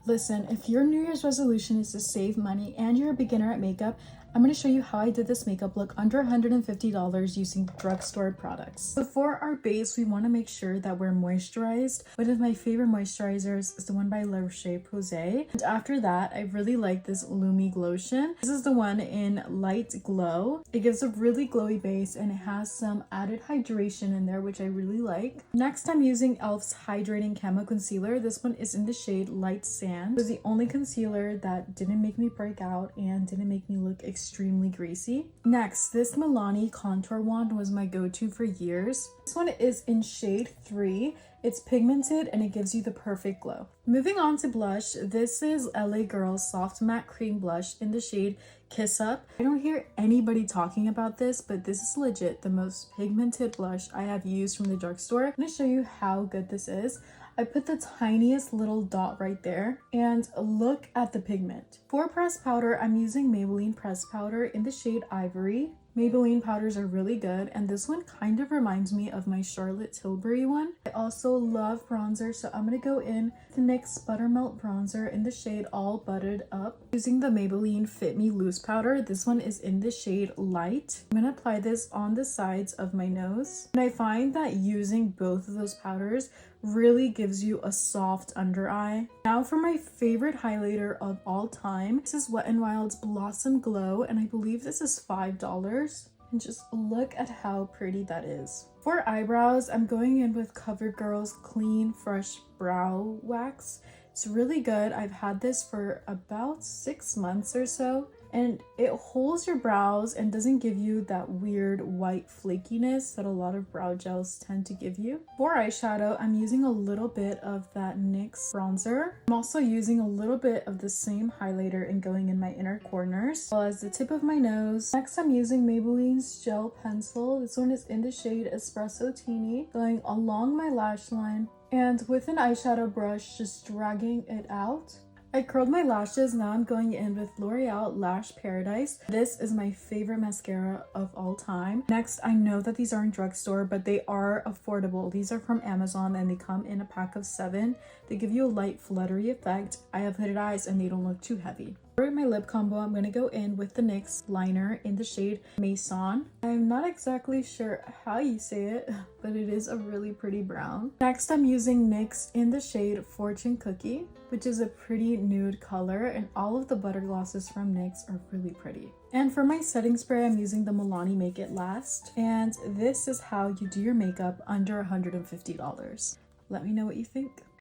Listen, if your New Year's resolution is to save money and you're a beginner at makeup, I'm going to show you how I did this makeup look under $150 using drugstore products. So for our base, we want to make sure that we're moisturized. One of my favorite moisturizers is the one by La Roche-Posay. And after that, I really like this Lumi Glotion. This is the one in Light Glow. It gives a really glowy base and it has some added hydration in there, which I really like. Next, I'm using e.l.f.'s Hydrating Camo Concealer. This one is in the shade Light Sand. It was the only concealer that didn't make me break out and didn't make me look extremely greasy. Next, this Milani contour wand was my go-to for years. This one is in shade 3. It's pigmented and it gives you the perfect glow. Moving on to blush, this is LA Girl's Soft Matte Cream Blush in the shade Kiss Up. I don't hear anybody talking about this, but this is legit the most pigmented blush I have used from the drugstore. I'm going to show you how good this is. I put the tiniest little dot right there and look at the pigment. For pressed powder, I'm using Maybelline pressed powder in the shade Ivory. Maybelline powders are really good, and this one kind of reminds me of my Charlotte Tilbury one. I also love bronzer, so I'm gonna go in the NYX Buttermelt bronzer in the shade All Buttered Up. Using the Maybelline Fit Me Loose powder, this one is in the shade Light. I'm gonna apply this on the sides of my nose, and I find that using both of those powders really gives you a soft under eye. Now for my favorite highlighter of all time. This is Wet n Wild's Blossom Glow, and I believe this is $5. And just look at how pretty that is. For eyebrows, I'm going in with CoverGirl's Clean Fresh Brow Wax. It's really good. I've had this for about 6 months or so, and it holds your brows and doesn't give you that weird white flakiness that a lot of brow gels tend to give you. For eyeshadow, I'm using a little bit of that NYX bronzer. I'm also using a little bit of the same highlighter and going in my inner corners, as well as the tip of my nose. Next, I'm using Maybelline's gel pencil. This one is in the shade Espresso Teeny, going along my lash line, and with an eyeshadow brush, just dragging it out. I curled my lashes. Now I'm going in with L'Oreal Lash Paradise. This is my favorite mascara of all time. Next, I know that these aren't drugstore, but they are affordable. These are from Amazon and they come in a pack of 7. They give you a light fluttery effect. I have hooded eyes and they don't look too heavy. For my lip combo, I'm going to go in with the NYX liner in the shade Maison. I'm not exactly sure how you say it, but it is a really pretty brown. Next, I'm using NYX in the shade Fortune Cookie, which is a pretty nude color, and all of the butter glosses from NYX are really pretty. And for my setting spray, I'm using the Milani Make It Last, and this is how you do your makeup under $150. Let me know what you think.